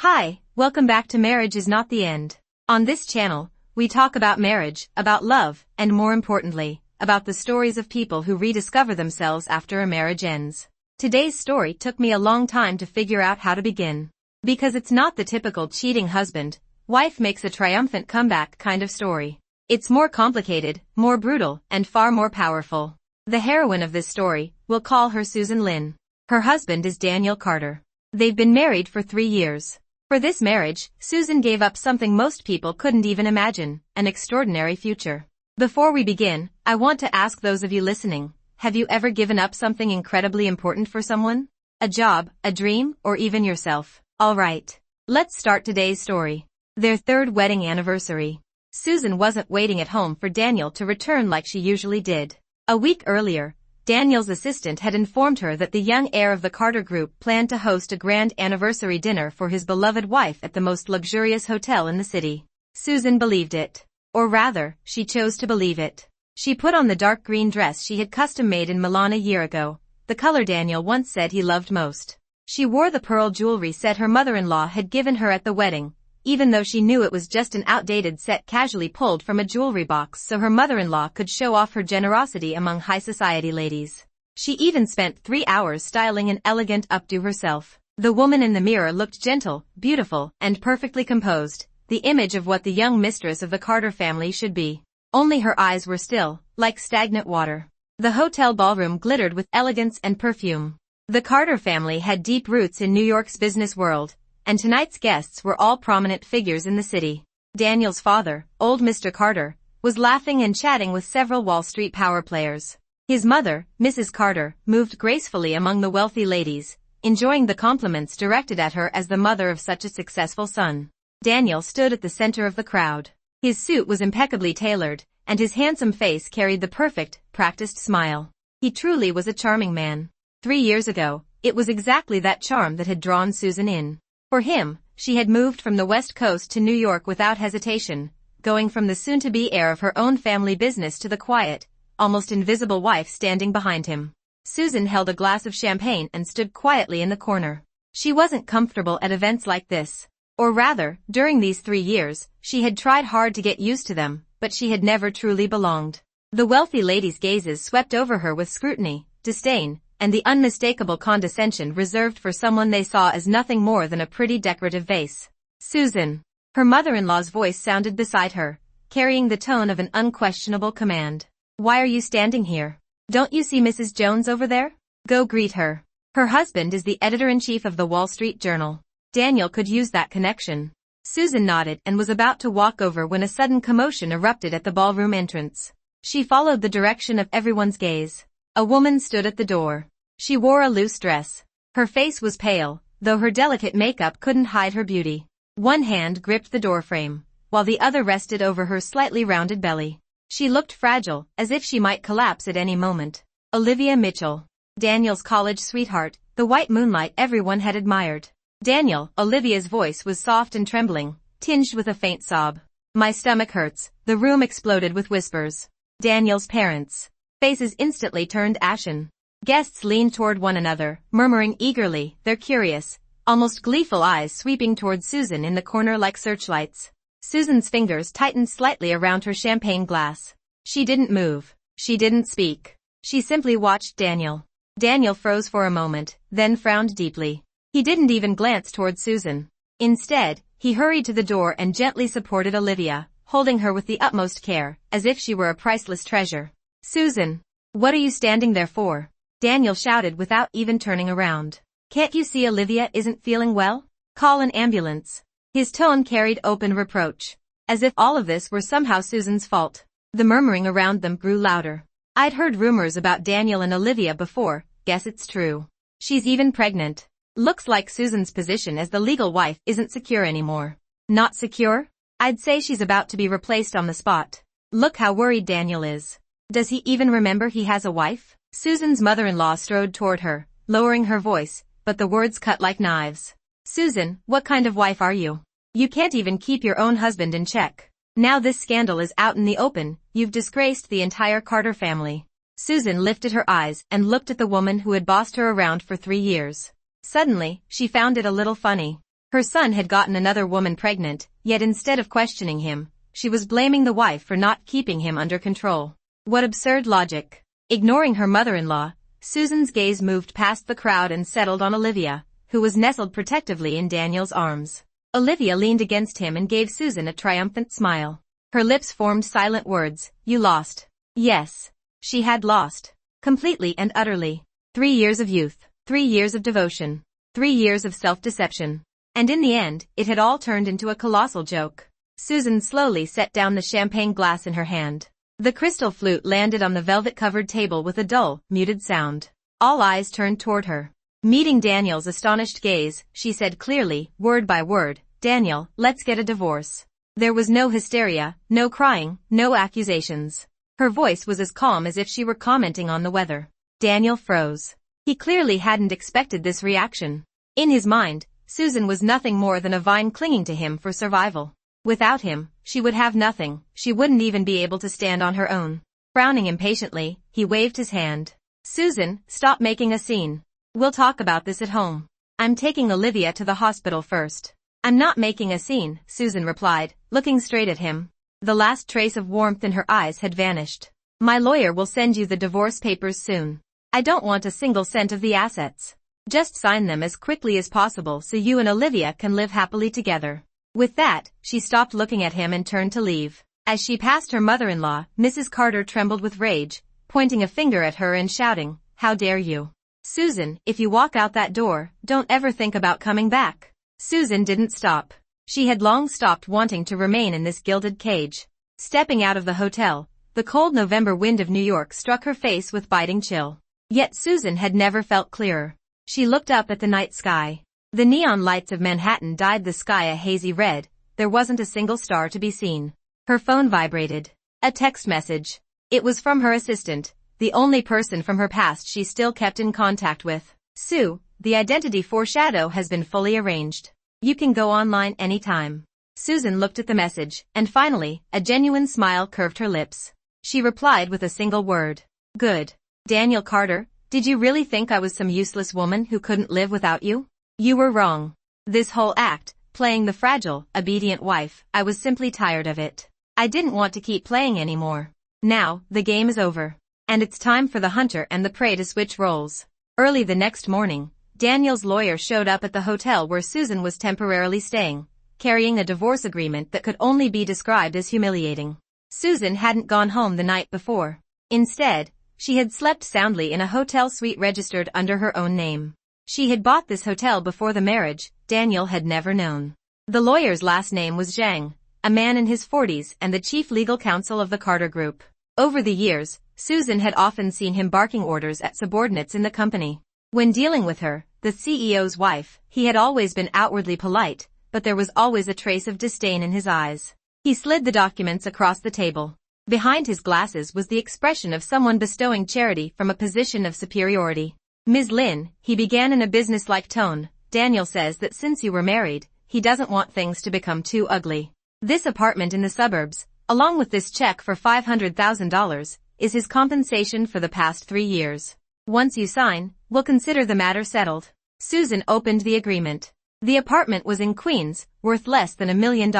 Hi, welcome back to Marriage is Not the End. On this channel, we talk about marriage, about love, and more importantly, about the stories of people who rediscover themselves after a marriage ends. Today's story took me a long time to figure out how to begin. Because it's not the typical cheating husband, wife makes a triumphant comeback kind of story. It's more complicated, more brutal, and far more powerful. The heroine of this story, we'll call her Susan Lynn. Her husband is Daniel Carter. They've been married for 3 years. For this marriage, Susan gave up something most people couldn't even imagine, an extraordinary future. Before we begin, I want to ask those of you listening, have you ever given up something incredibly important for someone? A job, a dream, or even yourself? Alright. Let's start today's story. Their 3rd wedding anniversary. Susan wasn't waiting at home for Daniel to return like she usually did. A week earlier, Daniel's assistant had informed her that the young heir of the Carter Group planned to host a grand anniversary dinner for his beloved wife at the most luxurious hotel in the city. Susan believed it. Or rather, she chose to believe it. She put on the dark green dress she had custom-made in Milan a year ago, the color Daniel once said he loved most. She wore the pearl jewelry set her mother-in-law had given her at the wedding, even though she knew it was just an outdated set casually pulled from a jewelry box so her mother-in-law could show off her generosity among high society ladies. She even spent 3 hours styling an elegant updo herself. The woman in the mirror looked gentle, beautiful, and perfectly composed, the image of what the young mistress of the Carter family should be. Only her eyes were still, like stagnant water. The hotel ballroom glittered with elegance and perfume. The Carter family had deep roots in New York's business world, and tonight's guests were all prominent figures in the city. Daniel's father, old Mr. Carter, was laughing and chatting with several Wall Street power players. His mother, Mrs. Carter, moved gracefully among the wealthy ladies, enjoying the compliments directed at her as the mother of such a successful son. Daniel stood at the center of the crowd. His suit was impeccably tailored, and his handsome face carried the perfect, practiced smile. He truly was a charming man. 3 years ago, it was exactly that charm that had drawn Susan in. For him, she had moved from the West Coast to New York without hesitation, going from the soon-to-be heir of her own family business to the quiet, almost invisible wife standing behind him. Susan held a glass of champagne and stood quietly in the corner. She wasn't comfortable at events like this. Or rather, during these 3 years, she had tried hard to get used to them, but she had never truly belonged. The wealthy ladies' gazes swept over her with scrutiny, disdain, and the unmistakable condescension reserved for someone they saw as nothing more than a pretty decorative vase. Susan. Her mother-in-law's voice sounded beside her, carrying the tone of an unquestionable command. Why are you standing here? Don't you see Mrs. Jones over there? Go greet her. Her husband is the editor-in-chief of the Wall Street Journal. Daniel could use that connection. Susan nodded and was about to walk over when a sudden commotion erupted at the ballroom entrance. She followed the direction of everyone's gaze. A woman stood at the door. She wore a loose dress. Her face was pale, though her delicate makeup couldn't hide her beauty. One hand gripped the doorframe, while the other rested over her slightly rounded belly. She looked fragile, as if she might collapse at any moment. Olivia Mitchell. Daniel's college sweetheart, the white moonlight everyone had admired. Daniel, Olivia's voice was soft and trembling, tinged with a faint sob. My stomach hurts. The room exploded with whispers. Daniel's parents. Faces instantly turned ashen. Guests leaned toward one another, murmuring eagerly, their curious, almost gleeful eyes sweeping toward Susan in the corner like searchlights. Susan's fingers tightened slightly around her champagne glass. She didn't move. She didn't speak. She simply watched Daniel. Daniel froze for a moment, then frowned deeply. He didn't even glance toward Susan. Instead, he hurried to the door and gently supported Olivia, holding her with the utmost care, as if she were a priceless treasure. Susan. What are you standing there for? Daniel shouted without even turning around. Can't you see Olivia isn't feeling well? Call an ambulance. His tone carried open reproach. As if all of this were somehow Susan's fault. The murmuring around them grew louder. I'd heard rumors about Daniel and Olivia before, guess it's true. She's even pregnant. Looks like Susan's position as the legal wife isn't secure anymore. Not secure? I'd say she's about to be replaced on the spot. Look how worried Daniel is. Does he even remember he has a wife? Susan's mother-in-law strode toward her, lowering her voice, but the words cut like knives. Susan, what kind of wife are you? You can't even keep your own husband in check. Now this scandal is out in the open, you've disgraced the entire Carter family. Susan lifted her eyes and looked at the woman who had bossed her around for 3 years. Suddenly, she found it a little funny. Her son had gotten another woman pregnant, yet instead of questioning him, she was blaming the wife for not keeping him under control. What absurd logic. Ignoring her mother-in-law, Susan's gaze moved past the crowd and settled on Olivia, who was nestled protectively in Daniel's arms. Olivia leaned against him and gave Susan a triumphant smile. Her lips formed silent words, "You lost." Yes. She had lost. Completely and utterly. 3 years of youth, 3 years of devotion, 3 years of self-deception. And in the end, it had all turned into a colossal joke. Susan slowly set down the champagne glass in her hand. The crystal flute landed on the velvet-covered table with a dull, muted sound. All eyes turned toward her. Meeting Daniel's astonished gaze, she said clearly, word by word, "Daniel, let's get a divorce." There was no hysteria, no crying, no accusations. Her voice was as calm as if she were commenting on the weather. Daniel froze. He clearly hadn't expected this reaction. In his mind, Susan was nothing more than a vine clinging to him for survival. Without him, she would have nothing, she wouldn't even be able to stand on her own. Frowning impatiently, he waved his hand. "Susan, stop making a scene. We'll talk about this at home. I'm taking Olivia to the hospital first." "I'm not making a scene," Susan replied, looking straight at him. The last trace of warmth in her eyes had vanished. "My lawyer will send you the divorce papers soon. I don't want a single cent of the assets. Just sign them as quickly as possible so you and Olivia can live happily together." With that, she stopped looking at him and turned to leave. As she passed her mother-in-law, Mrs. Carter trembled with rage, pointing a finger at her and shouting, "How dare you? Susan, if you walk out that door, don't ever think about coming back." Susan didn't stop. She had long stopped wanting to remain in this gilded cage. Stepping out of the hotel, the cold November wind of New York struck her face with biting chill. Yet Susan had never felt clearer. She looked up at the night sky. The neon lights of Manhattan dyed the sky a hazy red, there wasn't a single star to be seen. Her phone vibrated. A text message. It was from her assistant, the only person from her past she still kept in contact with. "Sue, the identity foreshadow has been fully arranged. You can go online anytime." Susan looked at the message, and finally, a genuine smile curved her lips. She replied with a single word. "Good. Daniel Carter, did you really think I was some useless woman who couldn't live without you? You were wrong. This whole act, playing the fragile, obedient wife, I was simply tired of it. I didn't want to keep playing anymore. Now, the game is over. And it's time for the hunter and the prey to switch roles." Early the next morning, Daniel's lawyer showed up at the hotel where Susan was temporarily staying, carrying a divorce agreement that could only be described as humiliating. Susan hadn't gone home the night before. Instead, she had slept soundly in a hotel suite registered under her own name. She had bought this hotel before the marriage, Daniel had never known. The lawyer's last name was Zhang, a man in his 40s and the chief legal counsel of the Carter Group. Over the years, Susan had often seen him barking orders at subordinates in the company. When dealing with her, the CEO's wife, he had always been outwardly polite, but there was always a trace of disdain in his eyes. He slid the documents across the table. Behind his glasses was the expression of someone bestowing charity from a position of superiority. "Ms. Lin," he began in a businesslike tone, "Daniel says that since you were married, he doesn't want things to become too ugly. This apartment in the suburbs, along with this check for $500,000, is his compensation for the past 3 years. Once you sign, we'll consider the matter settled." Susan opened the agreement. The apartment was in Queens, worth less than $1 million.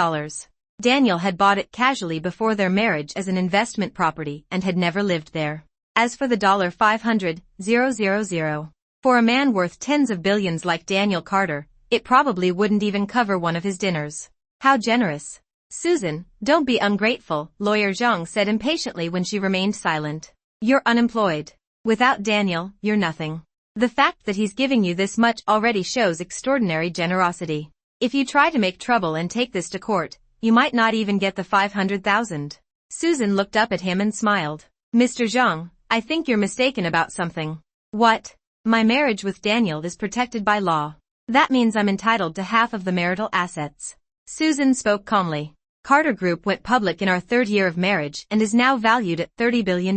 Daniel had bought it casually before their marriage as an investment property and had never lived there. As for the $500,000, for a man worth tens of billions like Daniel Carter, it probably wouldn't even cover one of his dinners. How generous. "Susan, don't be ungrateful," Lawyer Zhang said impatiently when she remained silent. "You're unemployed. Without Daniel, you're nothing. The fact that he's giving you this much already shows extraordinary generosity. If you try to make trouble and take this to court, you might not even get the $500,000. Susan looked up at him and smiled. "Mr. Zhang, I think you're mistaken about something." "What?" "My marriage with Daniel is protected by law. That means I'm entitled to half of the marital assets." Susan spoke calmly. "Carter Group went public in our 3rd year of marriage and is now valued at $30 billion.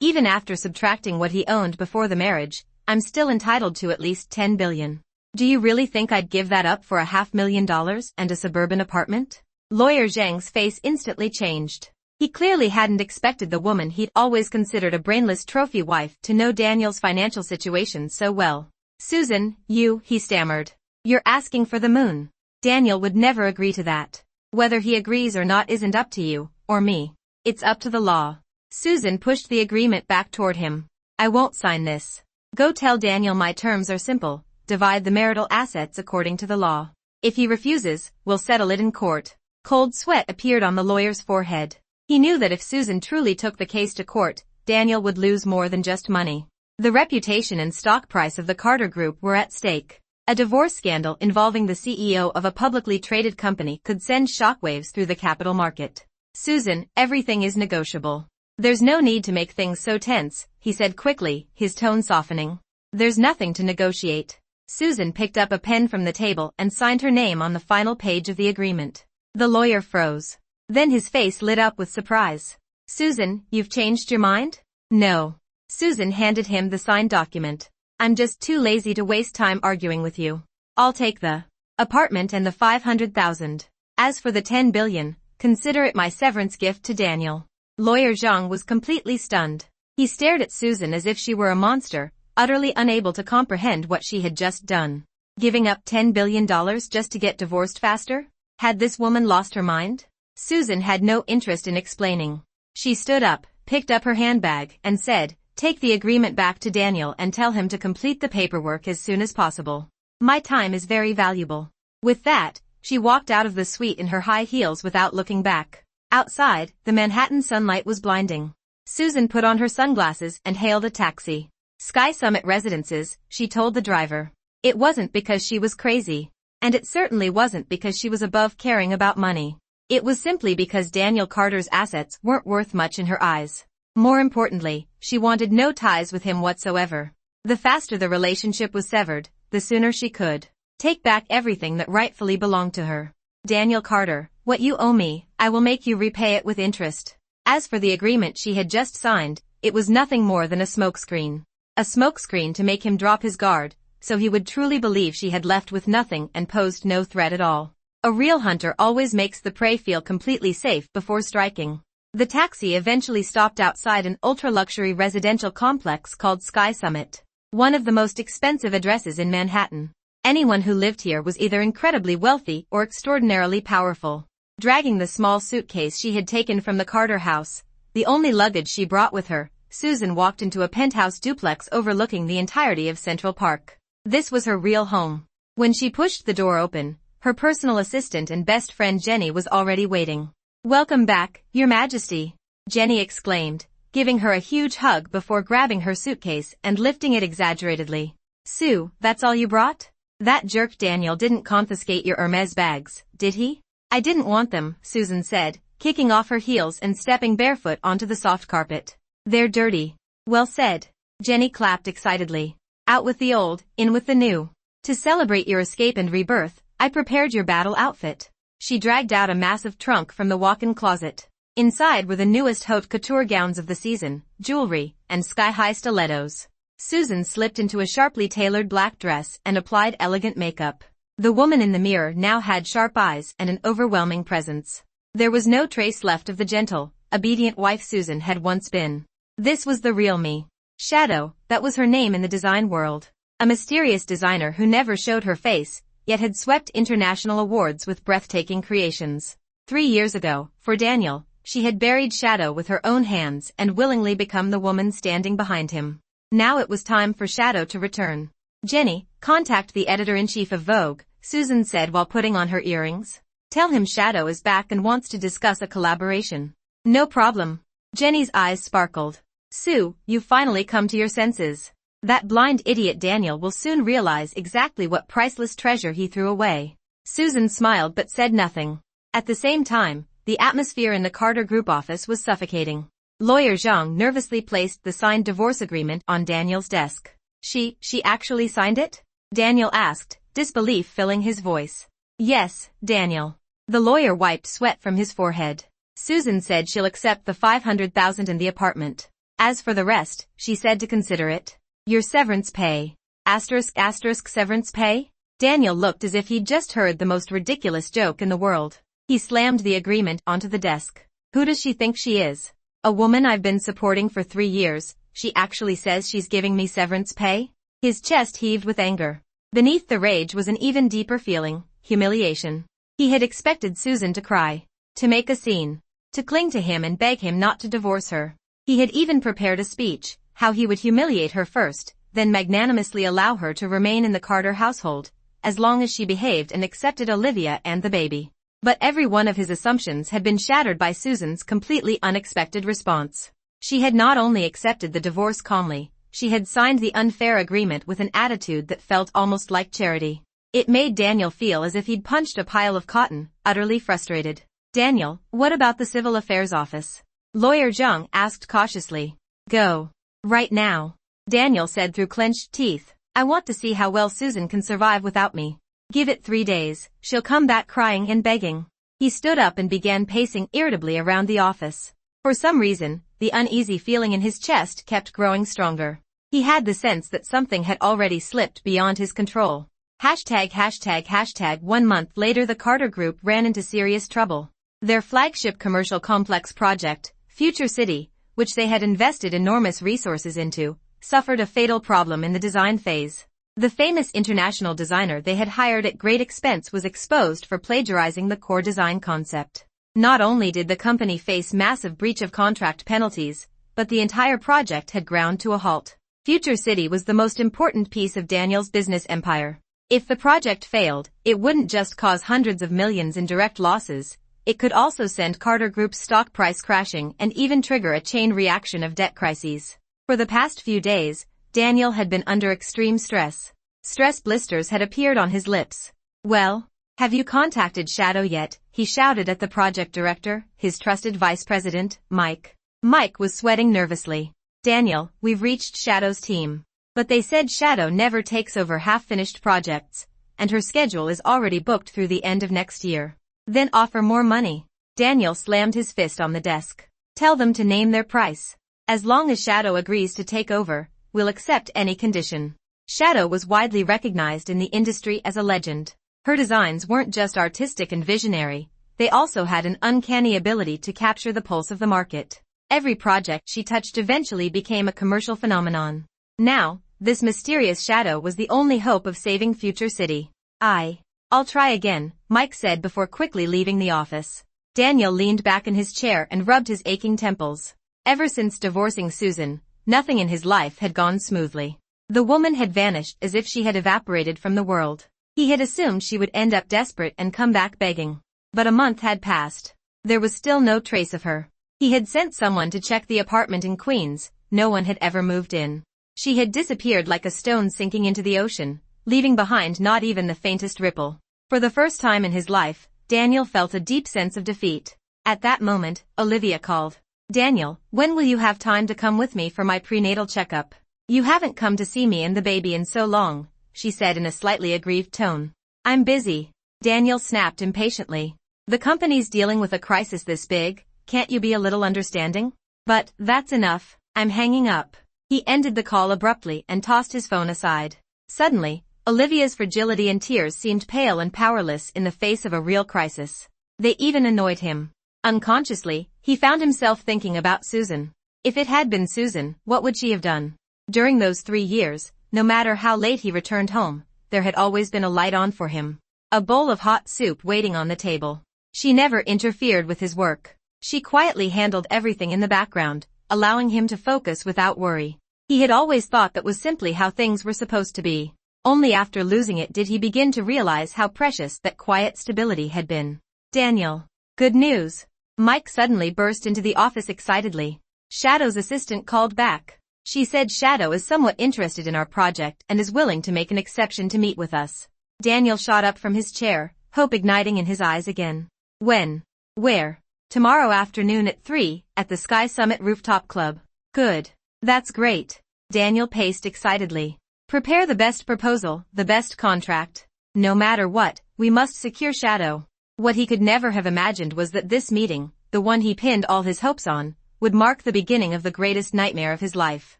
Even after subtracting what he owned before the marriage, I'm still entitled to at least $10 billion. Do you really think I'd give that up for $500,000 and a suburban apartment?" Lawyer Zhang's face instantly changed. He clearly hadn't expected the woman he'd always considered a brainless trophy wife to know Daniel's financial situation so well. "Susan, he stammered. You're asking for the moon. Daniel would never agree to that. Whether he agrees or not isn't up to you, or me. It's up to the law. Susan pushed the agreement back toward him. I won't sign this. Go tell Daniel my terms are simple. Divide the marital assets according to the law. If he refuses, we'll settle it in court. Cold sweat appeared on the lawyer's forehead. He knew that if Susan truly took the case to court, Daniel would lose more than just money. The reputation and stock price of the Carter Group were at stake. A divorce scandal involving the CEO of a publicly traded company could send shockwaves through the capital market. Susan, everything is negotiable. There's no need to make things so tense, he said quickly, his tone softening. There's nothing to negotiate. Susan picked up a pen from the table and signed her name on the final page of the agreement. The lawyer froze. Then his face lit up with surprise. Susan, you've changed your mind? No. Susan handed him the signed document. I'm just too lazy to waste time arguing with you. I'll take the apartment and the $500,000. As for the $10 billion, consider it my severance gift to Daniel. Lawyer Zhang was completely stunned. He stared at Susan as if she were a monster, utterly unable to comprehend what she had just done. Giving up $10 billion just to get divorced faster? Had this woman lost her mind? Susan had no interest in explaining. She stood up, picked up her handbag, and said, take the agreement back to Daniel and tell him to complete the paperwork as soon as possible. My time is very valuable. With that, she walked out of the suite in her high heels without looking back. Outside, the Manhattan sunlight was blinding. Susan put on her sunglasses and hailed a taxi. Sky Summit Residences, she told the driver. It wasn't because she was crazy. And it certainly wasn't because she was above caring about money. It was simply because Daniel Carter's assets weren't worth much in her eyes. More importantly, she wanted no ties with him whatsoever. The faster the relationship was severed, the sooner she could take back everything that rightfully belonged to her. Daniel Carter, what you owe me, I will make you repay it with interest. As for the agreement she had just signed, it was nothing more than a smokescreen. A smokescreen to make him drop his guard, so he would truly believe she had left with nothing and posed no threat at all. A real hunter always makes the prey feel completely safe before striking. The taxi eventually stopped outside an ultra-luxury residential complex called Sky Summit, one of the most expensive addresses in Manhattan. Anyone who lived here was either incredibly wealthy or extraordinarily powerful. Dragging the small suitcase she had taken from the Carter house, the only luggage she brought with her, Susan walked into a penthouse duplex overlooking the entirety of Central Park. This was her real home. When she pushed the door open, her personal assistant and best friend Jenny was already waiting. Welcome back, Your Majesty, Jenny exclaimed, giving her a huge hug before grabbing her suitcase and lifting it exaggeratedly. Sue, that's all you brought? That jerk Daniel didn't confiscate your Hermes bags, did he? I didn't want them, Susan said, kicking off her heels and stepping barefoot onto the soft carpet. They're dirty. Well said. Jenny clapped excitedly. Out with the old, in with the new. To celebrate your escape and rebirth, I prepared your battle outfit. She dragged out a massive trunk from the walk-in closet. Inside were the newest haute couture gowns of the season, jewelry, and sky-high stilettos. Susan slipped into a sharply tailored black dress and applied elegant makeup. The woman in the mirror now had sharp eyes and an overwhelming presence. There was no trace left of the gentle, obedient wife Susan had once been. This was the real me. Shadow, that was her name in the design world. A mysterious designer who never showed her face, yet had swept international awards with breathtaking creations. 3 years ago, for Daniel, she had buried Shadow with her own hands and willingly become the woman standing behind him. Now it was time for Shadow to return. Jenny, contact the editor-in-chief of Vogue, Susan said while putting on her earrings. Tell him Shadow is back and wants to discuss a collaboration. No problem. Jenny's eyes sparkled. Sue, you've finally come to your senses. That blind idiot Daniel will soon realize exactly what priceless treasure he threw away. Susan smiled but said nothing. At the same time, the atmosphere in the Carter Group office was suffocating. Lawyer Zhang nervously placed the signed divorce agreement on Daniel's desk. She actually signed it? Daniel asked, disbelief filling his voice. Yes, Daniel. The lawyer wiped sweat from his forehead. Susan said she'll accept the $500,000 in the apartment. As for the rest, she said to consider it. Your severance pay. *** severance pay? Daniel looked as if he'd just heard the most ridiculous joke in the world. He slammed the agreement onto the desk. Who does she think she is? A woman I've been supporting for 3 years, she actually says she's giving me severance pay? His chest heaved with anger. Beneath the rage was an even deeper feeling, humiliation. He had expected Susan to cry, to make a scene, to cling to him and beg him not to divorce her. He had even prepared a speech, how he would humiliate her first, then magnanimously allow her to remain in the Carter household, as long as she behaved and accepted Olivia and the baby. But every one of his assumptions had been shattered by Susan's completely unexpected response. She had not only accepted the divorce calmly, she had signed the unfair agreement with an attitude that felt almost like charity. It made Daniel feel as if he'd punched a pile of cotton, utterly frustrated. "Daniel, what about the Civil Affairs Office?" Lawyer Zhang asked cautiously. "Go. Right now," Daniel said through clenched teeth. "I want to see how well Susan can survive without me. Give it 3 days, she'll come back crying and begging." He stood up and began pacing irritably around the office. For some reason, the uneasy feeling in his chest kept growing stronger. He had the sense that something had already slipped beyond his control. ####. 1 month later, the Carter Group ran into serious trouble. Their flagship commercial complex project, Future City, which they had invested enormous resources into, suffered a fatal problem in the design phase. The famous international designer they had hired at great expense was exposed for plagiarizing the core design concept. Not only did the company face massive breach of contract penalties, but the entire project had ground to a halt. Future City was the most important piece of Daniel's business empire. If the project failed, it wouldn't just cause hundreds of millions in direct losses, it could also send Carter Group's stock price crashing and even trigger a chain reaction of debt crises. For the past few days, Daniel had been under extreme stress. Stress blisters had appeared on his lips. "Well, have you contacted Shadow yet?" he shouted at the project director, his trusted vice president, Mike. Mike was sweating nervously. "Daniel, we've reached Shadow's team. But they said Shadow never takes over half-finished projects, and her schedule is already booked through the end of next year." "Then offer more money." Daniel slammed his fist on the desk. "Tell them to name their price. As long as Shadow agrees to take over, we'll accept any condition." Shadow was widely recognized in the industry as a legend. Her designs weren't just artistic and visionary, they also had an uncanny ability to capture the pulse of the market. Every project she touched eventually became a commercial phenomenon. Now, this mysterious Shadow was the only hope of saving Future City. "I'll try again," Mike said before quickly leaving the office. Daniel leaned back in his chair and rubbed his aching temples. Ever since divorcing Susan, nothing in his life had gone smoothly. The woman had vanished as if she had evaporated from the world. He had assumed she would end up desperate and come back begging. But a month had passed. There was still no trace of her. He had sent someone to check the apartment in Queens, no one had ever moved in. She had disappeared like a stone sinking into the ocean, leaving behind not even the faintest ripple. For the first time in his life, Daniel felt a deep sense of defeat. At that moment, Olivia called. "Daniel, when will you have time to come with me for my prenatal checkup? You haven't come to see me and the baby in so long," she said in a slightly aggrieved tone. "I'm busy," Daniel snapped impatiently. "The company's dealing with a crisis this big, can't you be a little understanding?" "But, that's enough, I'm hanging up." He ended the call abruptly and tossed his phone aside. Suddenly, Olivia's fragility and tears seemed pale and powerless in the face of a real crisis. They even annoyed him. Unconsciously, he found himself thinking about Susan. If it had been Susan, what would she have done? During those 3 years, no matter how late he returned home, there had always been a light on for him. A bowl of hot soup waiting on the table. She never interfered with his work. She quietly handled everything in the background, allowing him to focus without worry. He had always thought that was simply how things were supposed to be. Only after losing it did he begin to realize how precious that quiet stability had been. "Daniel. Good news." Mike suddenly burst into the office excitedly. Shadow's assistant called back. "She said Shadow is somewhat interested in our project and is willing to make an exception to meet with us." Daniel shot up from his chair, hope igniting in his eyes again. "When? Where?" "Tomorrow afternoon at 3, at the Sky Summit Rooftop Club." "Good. That's great." Daniel paced excitedly. "Prepare the best proposal, the best contract. No matter what, we must secure Shadow." What he could never have imagined was that this meeting, the one he pinned all his hopes on, would mark the beginning of the greatest nightmare of his life.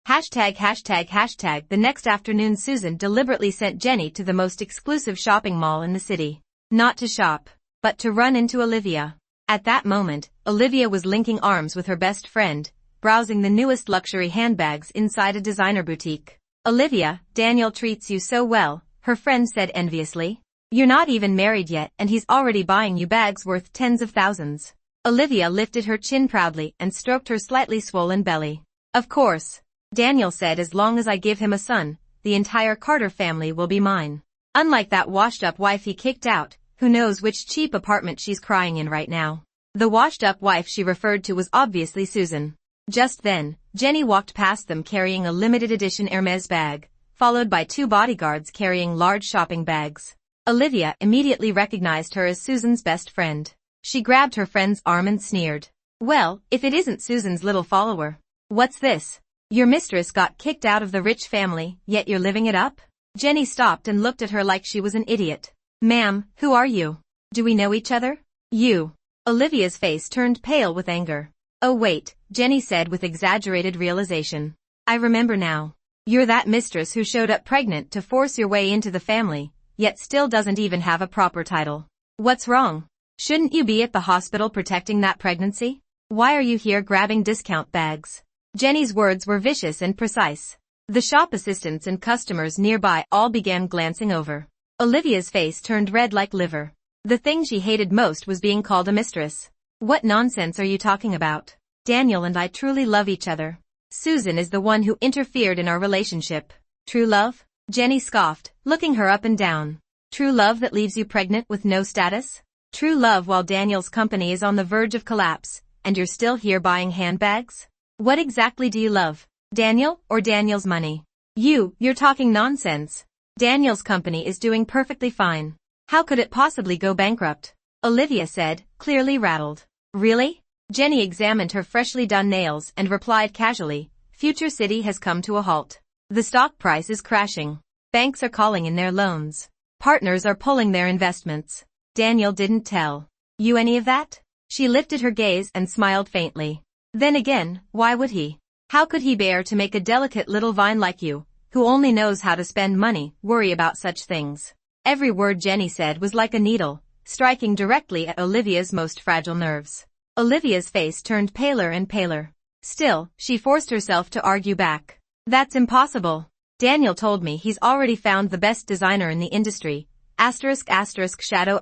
####. The next afternoon, Susan deliberately sent Jenny to the most exclusive shopping mall in the city. Not to shop, but to run into Olivia. At that moment, Olivia was linking arms with her best friend, browsing the newest luxury handbags inside a designer boutique. "Olivia, Daniel treats you so well," her friend said enviously. You're not even married yet and he's already buying you bags worth tens of thousands. Olivia lifted her chin proudly and stroked her slightly swollen belly. Of course. Daniel said as long as I give him a son, the entire Carter family will be mine. Unlike that washed-up wife he kicked out, who knows which cheap apartment she's crying in right now. The washed-up wife she referred to was obviously Susan. Just then, Jenny walked past them carrying a limited edition Hermes bag, followed by two bodyguards carrying large shopping bags. Olivia immediately recognized her as Susan's best friend. She grabbed her friend's arm and sneered. Well, if it isn't Susan's little follower. What's this? Your mistress got kicked out of the rich family, yet you're living it up? Jenny stopped and looked at her like she was an idiot. Ma'am, who are you? Do we know each other? You. Olivia's face turned pale with anger. Oh wait, Jenny said with exaggerated realization. I remember now. You're that mistress who showed up pregnant to force your way into the family, yet still doesn't even have a proper title. What's wrong? Shouldn't you be at the hospital protecting that pregnancy? Why are you here grabbing discount bags? Jenny's words were vicious and precise. The shop assistants and customers nearby all began glancing over. Olivia's face turned red like liver. The thing she hated most was being called a mistress. What nonsense are you talking about? Daniel and I truly love each other. Susan is the one who interfered in our relationship. True love? Jenny scoffed, looking her up and down. True love that leaves you pregnant with no status? True love while Daniel's company is on the verge of collapse, and you're still here buying handbags? What exactly do you love? Daniel or Daniel's money? You're talking nonsense. Daniel's company is doing perfectly fine. How could it possibly go bankrupt? Olivia said, clearly rattled. Really? Jenny examined her freshly done nails and replied casually, Future City has come to a halt. The stock price is crashing. Banks are calling in their loans. Partners are pulling their investments. Daniel didn't tell you any of that? She lifted her gaze and smiled faintly. Then again, why would he? How could he bear to make a delicate little vine like you, who only knows how to spend money, worry about such things? Every word Jenny said was like a needle, striking directly at Olivia's most fragile nerves. Olivia's face turned paler and paler. Still, she forced herself to argue back. That's impossible. Daniel told me he's already found the best designer in the industry. Shadow.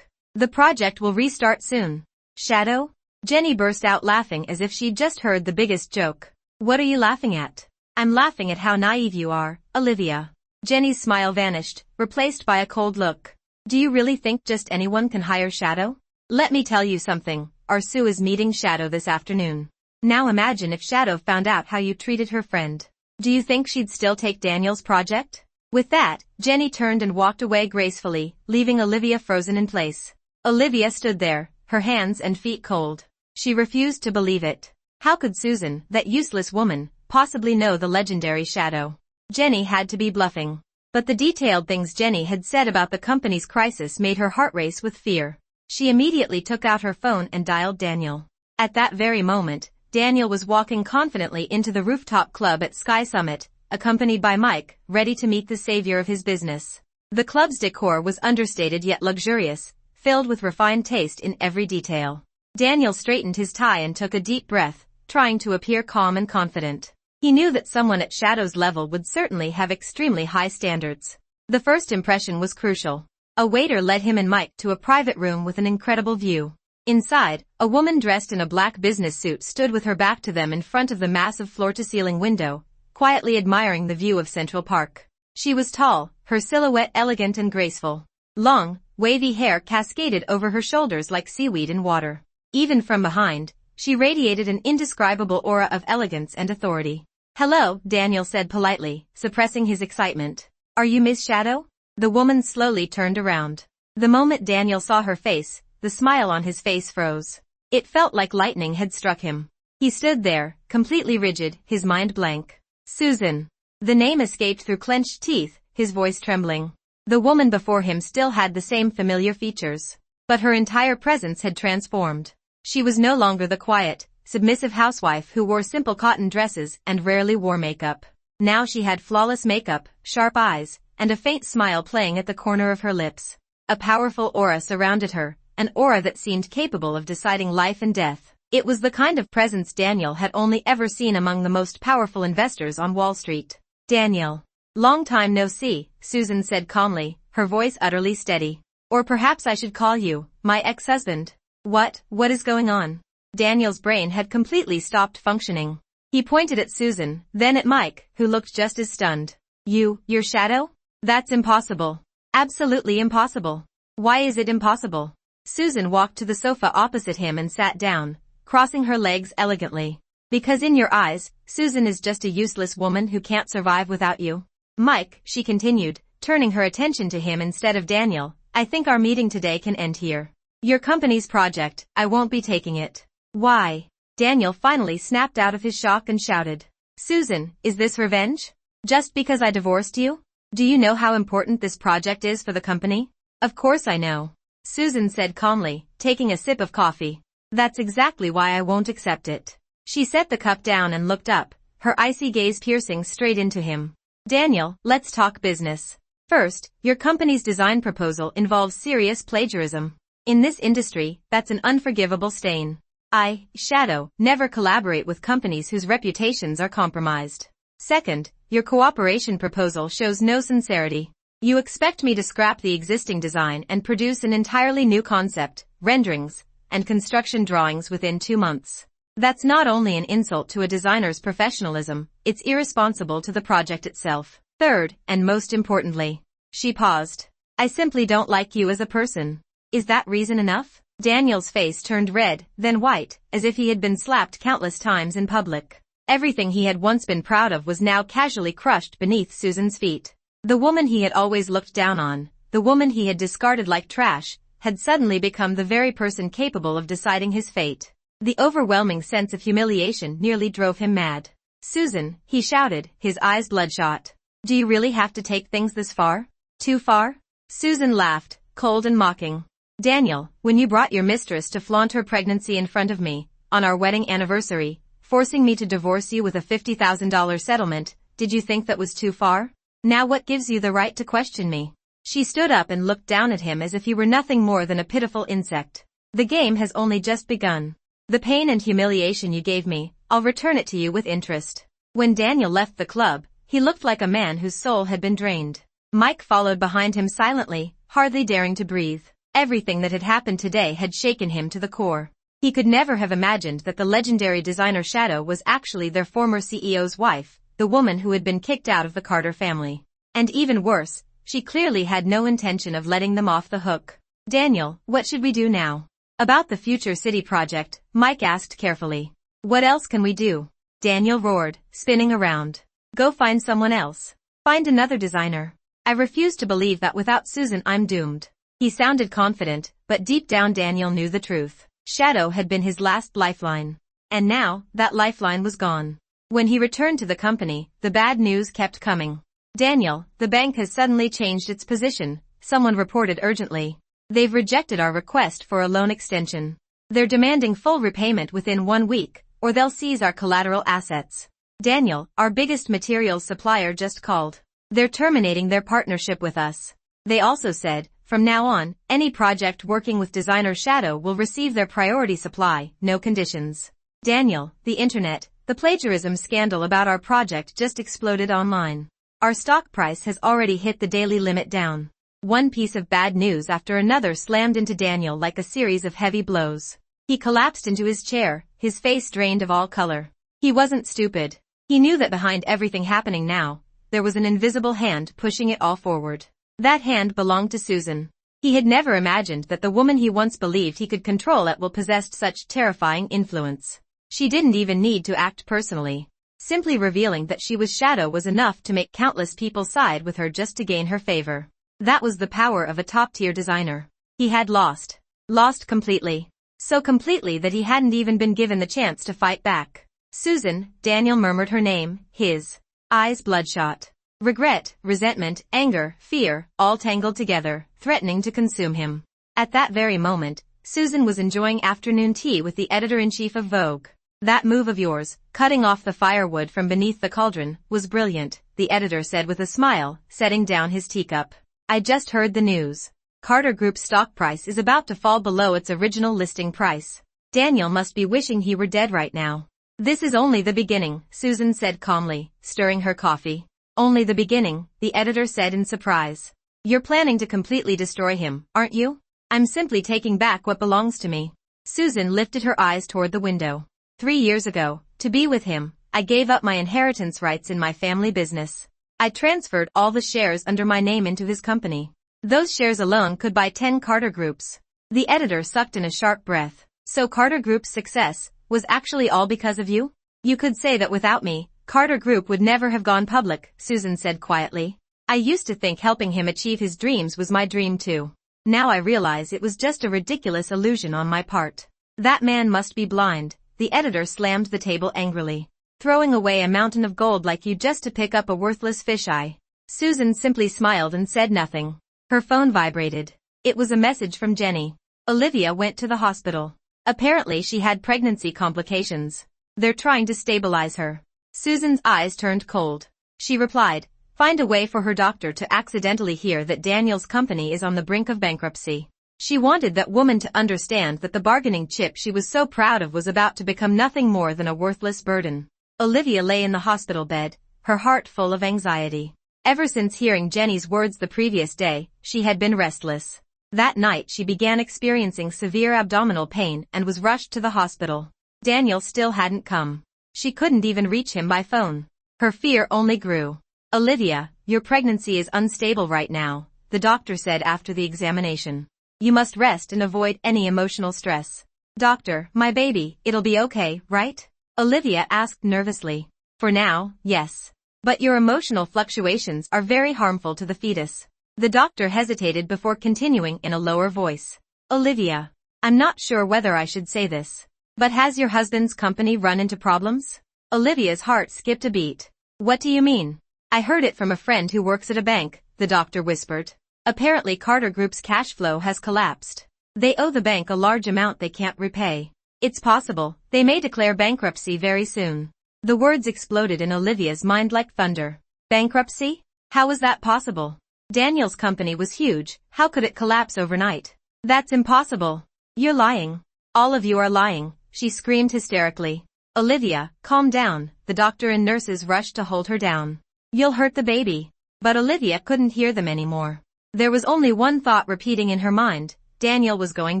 The project will restart soon. Shadow? Jenny burst out laughing as if she'd just heard the biggest joke. What are you laughing at? I'm laughing at how naive you are, Olivia. Jenny's smile vanished, replaced by a cold look. Do you really think just anyone can hire Shadow? Let me tell you something, our Sue is meeting Shadow this afternoon. Now imagine if Shadow found out how you treated her friend. Do you think she'd still take Daniel's project? With that, Jenny turned and walked away gracefully, leaving Olivia frozen in place. Olivia stood there, her hands and feet cold. She refused to believe it. How could Susan, that useless woman, possibly know the legendary Shadow? Jenny had to be bluffing. But the detailed things Jenny had said about the company's crisis made her heart race with fear. She immediately took out her phone and dialed Daniel. At that very moment, Daniel was walking confidently into the rooftop club at Sky Summit, accompanied by Mike, ready to meet the savior of his business. The club's decor was understated yet luxurious, filled with refined taste in every detail. Daniel straightened his tie and took a deep breath, trying to appear calm and confident. He knew that someone at Shadow's level would certainly have extremely high standards. The first impression was crucial. A waiter led him and Mike to a private room with an incredible view. Inside, a woman dressed in a black business suit stood with her back to them in front of the massive floor-to-ceiling window, quietly admiring the view of Central Park. She was tall, her silhouette elegant and graceful. Long, wavy hair cascaded over her shoulders like seaweed in water. Even from behind, she radiated an indescribable aura of elegance and authority. Hello, Daniel said politely, suppressing his excitement. Are you Miss Shadow? The woman slowly turned around. The moment Daniel saw her face, the smile on his face froze. It felt like lightning had struck him. He stood there, completely rigid, his mind blank. Susan. The name escaped through clenched teeth, his voice trembling. The woman before him still had the same familiar features. But her entire presence had transformed. She was no longer the quiet, submissive housewife who wore simple cotton dresses and rarely wore makeup. Now she had flawless makeup, sharp eyes, and a faint smile playing at the corner of her lips. A powerful aura surrounded her, an aura that seemed capable of deciding life and death. It was the kind of presence Daniel had only ever seen among the most powerful investors on Wall Street. Daniel. Long time no see, Susan said calmly, her voice utterly steady. Or perhaps I should call you, my ex-husband. What is going on? Daniel's brain had completely stopped functioning. He pointed at Susan, then at Mike, who looked just as stunned. Your shadow? That's impossible. Absolutely impossible. Why is it impossible? Susan walked to the sofa opposite him and sat down, crossing her legs elegantly. Because in your eyes, Susan is just a useless woman who can't survive without you. Mike, she continued, turning her attention to him instead of Daniel, I think our meeting today can end here. Your company's project, I won't be taking it. Why? Daniel finally snapped out of his shock and shouted. Susan, is this revenge? Just because I divorced you? Do you know how important this project is for the company? Of course I know. Susan said calmly, taking a sip of coffee. That's exactly why I won't accept it. She set the cup down and looked up, her icy gaze piercing straight into him. Daniel, let's talk business. First, your company's design proposal involves serious plagiarism. In this industry, that's an unforgivable stain. I, Shadow, never collaborate with companies whose reputations are compromised. Second, your cooperation proposal shows no sincerity. You expect me to scrap the existing design and produce an entirely new concept, renderings, and construction drawings within 2 months. That's not only an insult to a designer's professionalism, it's irresponsible to the project itself. Third, and most importantly, she paused. I simply don't like you as a person. Is that reason enough? Daniel's face turned red, then white, as if he had been slapped countless times in public. Everything he had once been proud of was now casually crushed beneath Susan's feet. The woman he had always looked down on, the woman he had discarded like trash, had suddenly become the very person capable of deciding his fate. The overwhelming sense of humiliation nearly drove him mad. Susan, he shouted, his eyes bloodshot. Do you really have to take things this far? Too far? Susan laughed, cold and mocking. Daniel, when you brought your mistress to flaunt her pregnancy in front of me, on our wedding anniversary, forcing me to divorce you with a $50,000 settlement, did you think that was too far? Now what gives you the right to question me? She stood up and looked down at him as if he were nothing more than a pitiful insect. The game has only just begun. The pain and humiliation you gave me, I'll return it to you with interest. When Daniel left the club, he looked like a man whose soul had been drained. Mike followed behind him silently, hardly daring to breathe. Everything that had happened today had shaken him to the core. He could never have imagined that the legendary designer Shadow was actually their former CEO's wife, the woman who had been kicked out of the Carter family. And even worse, she clearly had no intention of letting them off the hook. Daniel, what should we do now? About the future city project, Mike asked carefully. What else can we do? Daniel roared, spinning around. Go find someone else. Find another designer. I refuse to believe that without Susan I'm doomed. He sounded confident, but deep down Daniel knew the truth. Shadow had been his last lifeline. And now, that lifeline was gone. When he returned to the company, the bad news kept coming. Daniel, the bank has suddenly changed its position, someone reported urgently. They've rejected our request for a loan extension. They're demanding full repayment within 1 week, or they'll seize our collateral assets. Daniel, our biggest materials supplier just called. They're terminating their partnership with us. They also said, from now on, any project working with designer Shadow will receive their priority supply, no conditions. Daniel, the internet, the plagiarism scandal about our project just exploded online. Our stock price has already hit the daily limit down. One piece of bad news after another slammed into Daniel like a series of heavy blows. He collapsed into his chair, his face drained of all color. He wasn't stupid. He knew that behind everything happening now, there was an invisible hand pushing it all forward. That hand belonged to Susan. He had never imagined that the woman he once believed he could control at will possessed such terrifying influence. She didn't even need to act personally. Simply revealing that she was Shadow was enough to make countless people side with her just to gain her favor. That was the power of a top-tier designer. He had lost. Lost completely. So completely that he hadn't even been given the chance to fight back. Susan, Daniel murmured her name, his eyes bloodshot. Regret, resentment, anger, fear, all tangled together, threatening to consume him. At that very moment, Susan was enjoying afternoon tea with the editor-in-chief of Vogue. That move of yours, cutting off the firewood from beneath the cauldron, was brilliant, the editor said with a smile, setting down his teacup. I just heard the news. Carter Group's stock price is about to fall below its original listing price. Daniel must be wishing he were dead right now. This is only the beginning, Susan said calmly, stirring her coffee. Only the beginning, the editor said in surprise. You're planning to completely destroy him, aren't you? I'm simply taking back what belongs to me. Susan lifted her eyes toward the window. 3 years ago, to be with him, I gave up my inheritance rights in my family business. I transferred all the shares under my name into his company. Those shares alone could buy 10 Carter Groups. The editor sucked in a sharp breath. So Carter Group's success was actually all because of you? You could say that without me, Carter Group would never have gone public, Susan said quietly. I used to think helping him achieve his dreams was my dream too. Now I realize it was just a ridiculous illusion on my part. That man must be blind. The editor slammed the table angrily. Throwing away a mountain of gold like you just to pick up a worthless fisheye. Susan simply smiled and said nothing. Her phone vibrated. It was a message from Jenny. Olivia went to the hospital. Apparently she had pregnancy complications. They're trying to stabilize her. Susan's eyes turned cold. She replied, find a way for her doctor to accidentally hear that Daniel's company is on the brink of bankruptcy. She wanted that woman to understand that the bargaining chip she was so proud of was about to become nothing more than a worthless burden. Olivia lay in the hospital bed, her heart full of anxiety. Ever since hearing Jenny's words the previous day, she had been restless. That night she began experiencing severe abdominal pain and was rushed to the hospital. Daniel still hadn't come. She couldn't even reach him by phone. Her fear only grew. Olivia, your pregnancy is unstable right now, the doctor said after the examination. You must rest and avoid any emotional stress. Doctor, my baby, it'll be okay, right? Olivia asked nervously. For now, yes. But your emotional fluctuations are very harmful to the fetus. The doctor hesitated before continuing in a lower voice. Olivia, I'm not sure whether I should say this. But has your husband's company run into problems? Olivia's heart skipped a beat. What do you mean? I heard it from a friend who works at a bank, the doctor whispered. Apparently Carter Group's cash flow has collapsed. They owe the bank a large amount they can't repay. It's possible they may declare bankruptcy very soon. The words exploded in Olivia's mind like thunder. Bankruptcy? How was that possible? Daniel's company was huge, how could it collapse overnight? That's impossible. You're lying. All of you are lying, she screamed hysterically. Olivia, calm down, the doctor and nurses rushed to hold her down. You'll hurt the baby. But Olivia couldn't hear them anymore. There was only one thought repeating in her mind, Daniel was going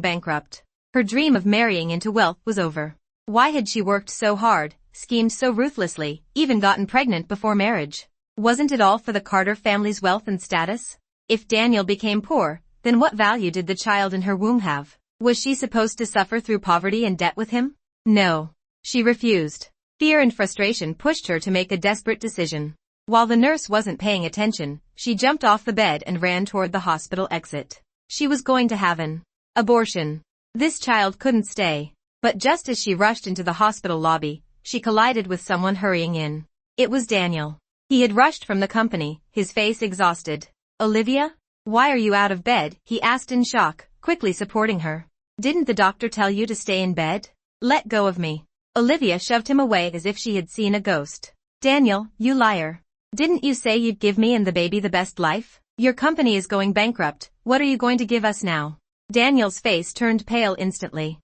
bankrupt. Her dream of marrying into wealth was over. Why had she worked so hard, schemed so ruthlessly, even gotten pregnant before marriage? Wasn't it all for the Carter family's wealth and status? If Daniel became poor, then what value did the child in her womb have? Was she supposed to suffer through poverty and debt with him? No. She refused. Fear and frustration pushed her to make a desperate decision. While the nurse wasn't paying attention, she jumped off the bed and ran toward the hospital exit. She was going to have an abortion. This child couldn't stay. But just as she rushed into the hospital lobby, she collided with someone hurrying in. It was Daniel. He had rushed from the company, his face exhausted. Olivia? Why are you out of bed? He asked in shock, quickly supporting her. Didn't the doctor tell you to stay in bed? Let go of me. Olivia shoved him away as if she had seen a ghost. Daniel, you liar. Didn't you say you'd give me and the baby the best life? Your company is going bankrupt, what are you going to give us now? Daniel's face turned pale instantly.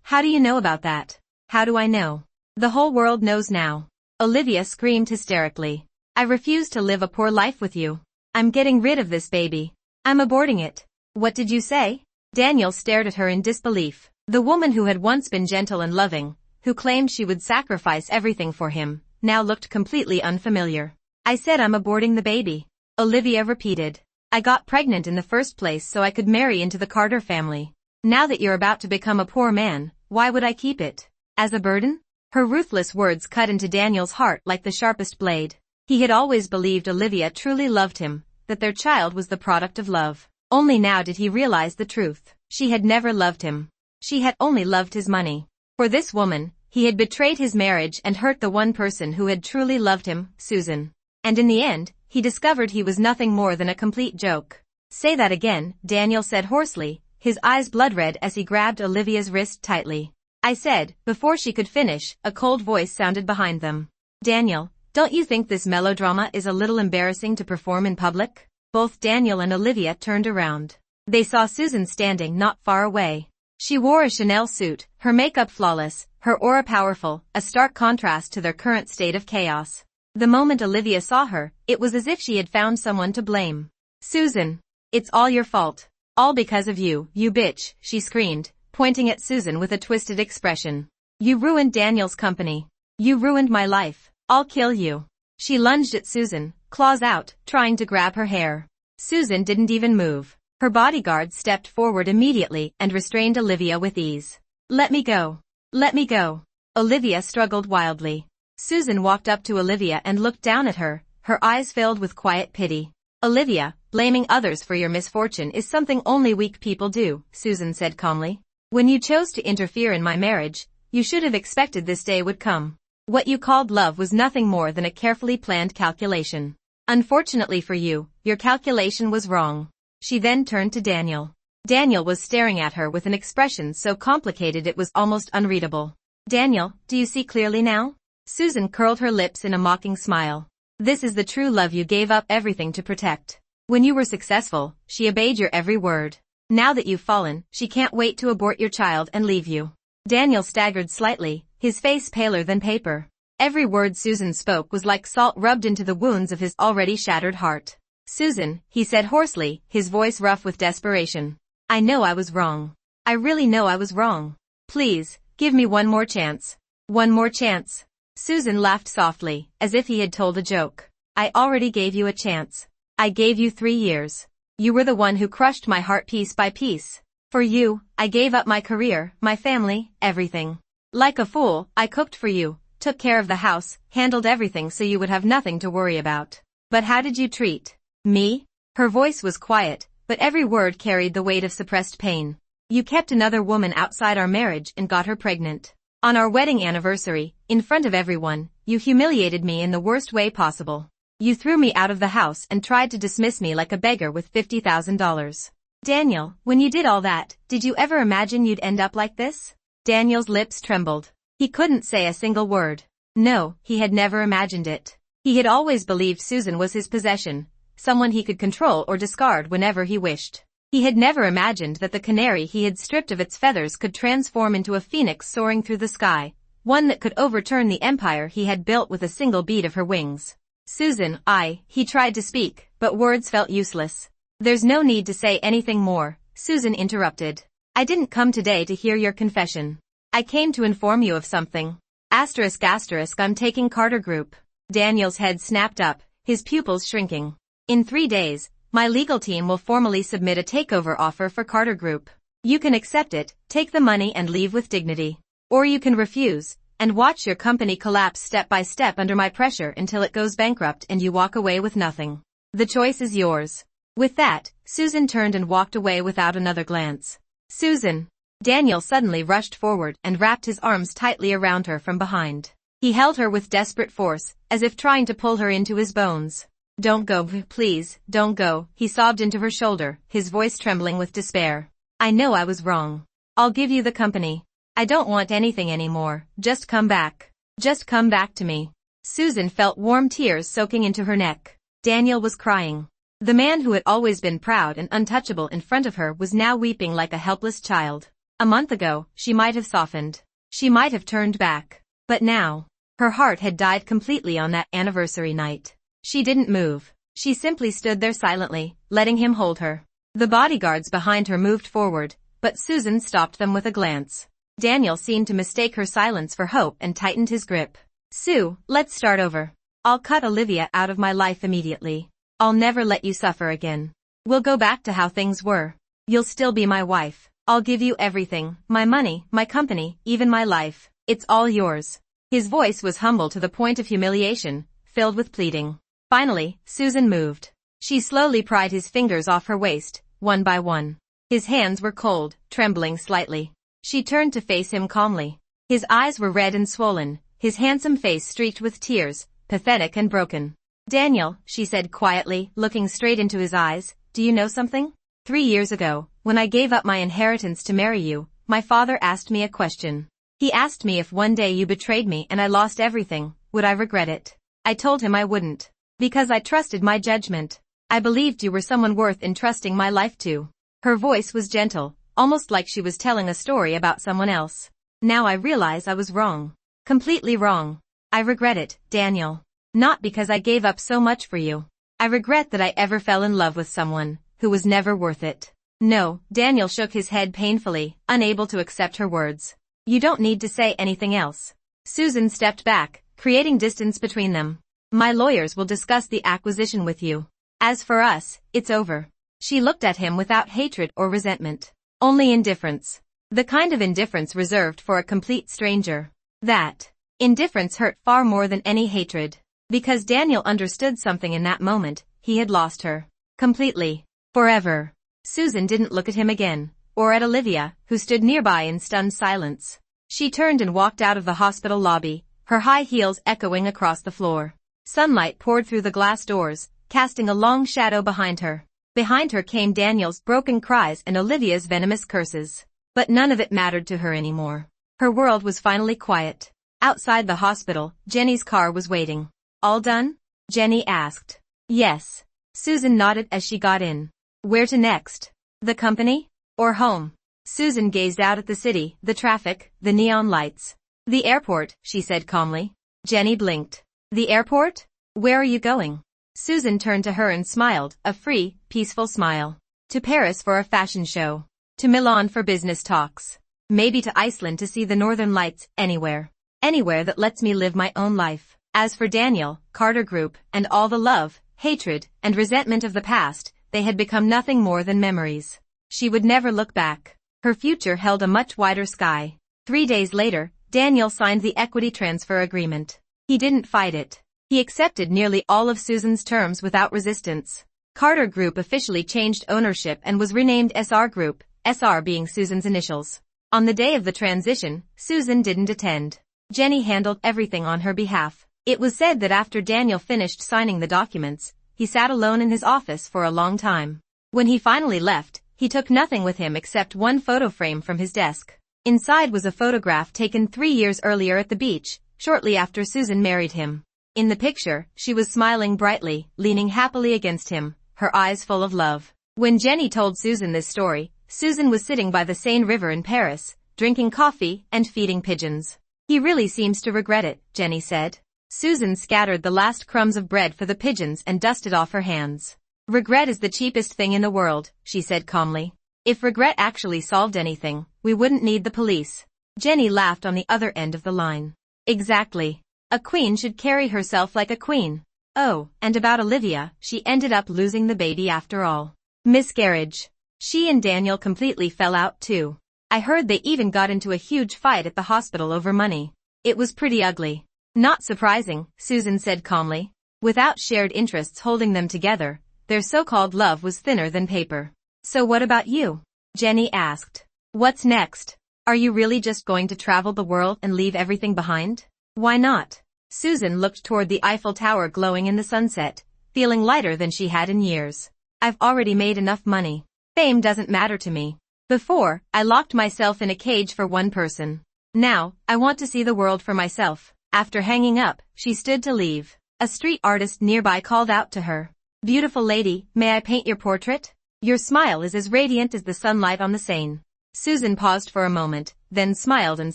How do you know about that? How do I know? The whole world knows now. Olivia screamed hysterically. I refuse to live a poor life with you. I'm getting rid of this baby. I'm aborting it. What did you say? Daniel stared at her in disbelief. The woman who had once been gentle and loving, who claimed she would sacrifice everything for him, now looked completely unfamiliar. I said I'm aborting the baby. Olivia repeated. I got pregnant in the first place so I could marry into the Carter family. Now that you're about to become a poor man, why would I keep it? As a burden? Her ruthless words cut into Daniel's heart like the sharpest blade. He had always believed Olivia truly loved him, that their child was the product of love. Only now did he realize the truth. She had never loved him. She had only loved his money. For this woman, he had betrayed his marriage and hurt the one person who had truly loved him, Susan. And in the end, he discovered he was nothing more than a complete joke. Say that again, Daniel said hoarsely, his eyes blood-red as he grabbed Olivia's wrist tightly. I said, before she could finish, a cold voice sounded behind them. Daniel, don't you think this melodrama is a little embarrassing to perform in public? Both Daniel and Olivia turned around. They saw Susan standing not far away. She wore a Chanel suit, her makeup flawless, her aura powerful, a stark contrast to their current state of chaos. The moment Olivia saw her, it was as if she had found someone to blame. Susan, it's all your fault. All because of you, you bitch, she screamed, pointing at Susan with a twisted expression. You ruined Daniel's company. You ruined my life. I'll kill you. She lunged at Susan, claws out, trying to grab her hair. Susan didn't even move. Her bodyguard stepped forward immediately and restrained Olivia with ease. Let me go. Let me go. Olivia struggled wildly. Susan walked up to Olivia and looked down at her, her eyes filled with quiet pity. Olivia, blaming others for your misfortune is something only weak people do, Susan said calmly. When you chose to interfere in my marriage, you should have expected this day would come. What you called love was nothing more than a carefully planned calculation. Unfortunately for you, your calculation was wrong. She then turned to Daniel. Daniel was staring at her with an expression so complicated it was almost unreadable. Daniel, do you see clearly now? Susan curled her lips in a mocking smile. This is the true love you gave up everything to protect. When you were successful, she obeyed your every word. Now that you've fallen, she can't wait to abort your child and leave you. Daniel staggered slightly, his face paler than paper. Every word Susan spoke was like salt rubbed into the wounds of his already shattered heart. Susan, he said hoarsely, his voice rough with desperation. I know I was wrong. I really know I was wrong. Please, give me one more chance. One more chance. Susan laughed softly, as if he had told a joke. I already gave you a chance. I gave you 3 years. You were the one who crushed my heart piece by piece. For you, I gave up my career, my family, everything. Like a fool, I cooked for you, took care of the house, handled everything so you would have nothing to worry about. But how did you treat me? Her voice was quiet, but every word carried the weight of suppressed pain. You kept another woman outside our marriage and got her pregnant. On our wedding anniversary, in front of everyone, you humiliated me in the worst way possible. You threw me out of the house and tried to dismiss me like a beggar with $50,000. Daniel, when you did all that, did you ever imagine you'd end up like this? Daniel's lips trembled. He couldn't say a single word. No, he had never imagined it. He had always believed Susan was his possession, someone he could control or discard whenever he wished. He had never imagined that the canary he had stripped of its feathers could transform into a phoenix soaring through the sky, one that could overturn the empire he had built with a single beat of her wings. Susan, he tried to speak, but words felt useless. There's no need to say anything more, Susan interrupted. I didn't come today to hear your confession. I came to inform you of something. I'm taking Carter Group. Daniel's head snapped up, his pupils shrinking. In 3 days, my legal team will formally submit a takeover offer for Carter Group. You can accept it, take the money and leave with dignity. Or you can refuse, and watch your company collapse step by step under my pressure until it goes bankrupt and you walk away with nothing. The choice is yours. With that, Susan turned and walked away without another glance. Susan! Daniel suddenly rushed forward and wrapped his arms tightly around her from behind. He held her with desperate force, as if trying to pull her into his bones. Don't go, please, don't go, he sobbed into her shoulder, his voice trembling with despair. I know I was wrong. I'll give you the company. I don't want anything anymore, just come back. Just come back to me. Susan felt warm tears soaking into her neck. Daniel was crying. The man who had always been proud and untouchable in front of her was now weeping like a helpless child. A month ago, she might have softened. She might have turned back. But now, her heart had died completely on that anniversary night. She didn't move. She simply stood there silently, letting him hold her. The bodyguards behind her moved forward, but Susan stopped them with a glance. Daniel seemed to mistake her silence for hope and tightened his grip. Sue, let's start over. I'll cut Olivia out of my life immediately. I'll never let you suffer again. We'll go back to how things were. You'll still be my wife. I'll give you everything, my money, my company, even my life. It's all yours. His voice was humble to the point of humiliation, filled with pleading. Finally, Susan moved. She slowly pried his fingers off her waist, one by one. His hands were cold, trembling slightly. She turned to face him calmly. His eyes were red and swollen, his handsome face streaked with tears, pathetic and broken. Daniel, she said quietly, looking straight into his eyes, do you know something? 3 years ago, when I gave up my inheritance to marry you, my father asked me a question. He asked me if one day you betrayed me and I lost everything, would I regret it? I told him I wouldn't. Because I trusted my judgment. I believed you were someone worth entrusting my life to. Her voice was gentle, almost like she was telling a story about someone else. Now I realize I was wrong. Completely wrong. I regret it, Daniel. Not because I gave up so much for you. I regret that I ever fell in love with someone who was never worth it. No, Daniel shook his head painfully, unable to accept her words. You don't need to say anything else. Susan stepped back, creating distance between them. My lawyers will discuss the acquisition with you. As for us, it's over. She looked at him without hatred or resentment. Only indifference. The kind of indifference reserved for a complete stranger. That indifference hurt far more than any hatred. Because Daniel understood something in that moment, he had lost her. Completely. Forever. Susan didn't look at him again, or at Olivia, who stood nearby in stunned silence. She turned and walked out of the hospital lobby, her high heels echoing across the floor. Sunlight poured through the glass doors, casting a long shadow behind her. Behind her came Daniel's broken cries and Olivia's venomous curses. But none of it mattered to her anymore. Her world was finally quiet. Outside the hospital, Jenny's car was waiting. All done? Jenny asked. Yes. Susan nodded as she got in. Where to next? The company? Or home? Susan gazed out at the city, the traffic, the neon lights. The airport, she said calmly. Jenny blinked. The airport? Where are you going? Susan turned to her and smiled, a free, peaceful smile. To Paris for a fashion show. To Milan for business talks. Maybe to Iceland to see the northern lights, anywhere. Anywhere that lets me live my own life. As for Daniel, Carter Group, and all the love, hatred, and resentment of the past, they had become nothing more than memories. She would never look back. Her future held a much wider sky. 3 days later, Daniel signed the equity transfer agreement. He didn't fight it. He accepted nearly all of Susan's terms without resistance. Carter Group officially changed ownership and was renamed SR Group, SR being Susan's initials. On the day of the transition, Susan didn't attend. Jenny handled everything on her behalf. It was said that after Daniel finished signing the documents, he sat alone in his office for a long time. When he finally left, he took nothing with him except one photo frame from his desk. Inside was a photograph taken 3 years earlier at the beach, shortly after Susan married him. In the picture, she was smiling brightly, leaning happily against him, her eyes full of love. When Jenny told Susan this story, Susan was sitting by the Seine River in Paris, drinking coffee and feeding pigeons. He really seems to regret it, Jenny said. Susan scattered the last crumbs of bread for the pigeons and dusted off her hands. Regret is the cheapest thing in the world, she said calmly. If regret actually solved anything, we wouldn't need the police. Jenny laughed on the other end of the line. Exactly. A queen should carry herself like a queen. Oh, and about Olivia, she ended up losing the baby after all. Miscarriage. She and Daniel completely fell out too. I heard they even got into a huge fight at the hospital over money. It was pretty ugly. Not surprising, Susan said calmly. Without shared interests holding them together, their so-called love was thinner than paper. So what about you? Jenny asked. What's next? Are you really just going to travel the world and leave everything behind? Why not? Susan looked toward the Eiffel Tower glowing in the sunset, feeling lighter than she had in years. I've already made enough money. Fame doesn't matter to me. Before, I locked myself in a cage for one person. Now, I want to see the world for myself. After hanging up, she stood to leave. A street artist nearby called out to her. Beautiful lady, may I paint your portrait? Your smile is as radiant as the sunlight on the Seine. Susan paused for a moment, then smiled and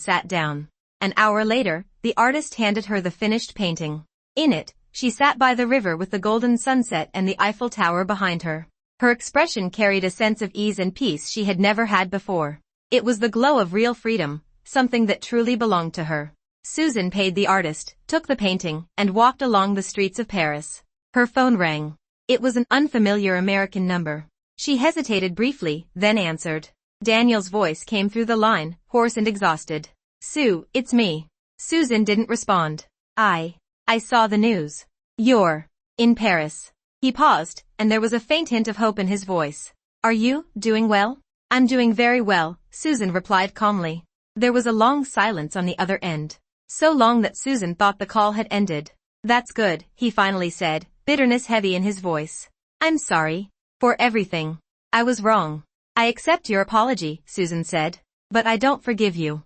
sat down. An hour later, the artist handed her the finished painting. In it, she sat by the river with the golden sunset and the Eiffel Tower behind her. Her expression carried a sense of ease and peace she had never had before. It was the glow of real freedom, something that truly belonged to her. Susan paid the artist, took the painting, and walked along the streets of Paris. Her phone rang. It was an unfamiliar American number. She hesitated briefly, then answered. Daniel's voice came through the line, hoarse and exhausted. Sue, it's me. Susan didn't respond. I saw the news. You're in Paris. He paused, and there was a faint hint of hope in his voice. Are you doing well? I'm doing very well, Susan replied calmly. There was a long silence on the other end. So long that Susan thought the call had ended. That's good, he finally said, bitterness heavy in his voice. I'm sorry. For everything. I was wrong. I accept your apology, Susan said. But I don't forgive you.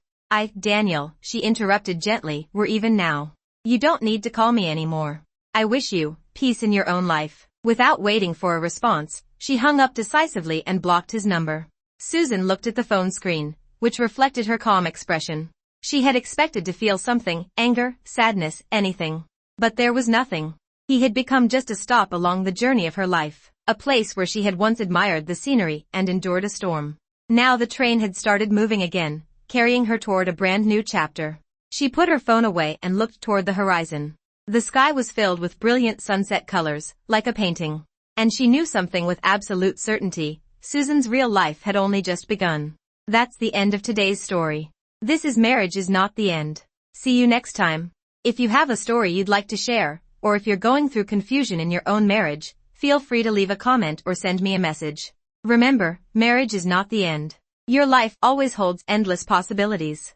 Daniel, she interrupted gently, we're even now. You don't need to call me anymore. I wish you peace in your own life. Without waiting for a response, she hung up decisively and blocked his number. Susan looked at the phone screen, which reflected her calm expression. She had expected to feel something, anger, sadness, anything. But there was nothing. He had become just a stop along the journey of her life, a place where she had once admired the scenery and endured a storm. Now the train had started moving again, carrying her toward a brand new chapter. She put her phone away and looked toward the horizon. The sky was filled with brilliant sunset colors, like a painting. And she knew something with absolute certainty: Susan's real life had only just begun. That's the end of today's story. This is Marriage is Not the End. See you next time. If you have a story you'd like to share, or if you're going through confusion in your own marriage, feel free to leave a comment or send me a message. Remember, marriage is not the end. Your life always holds endless possibilities.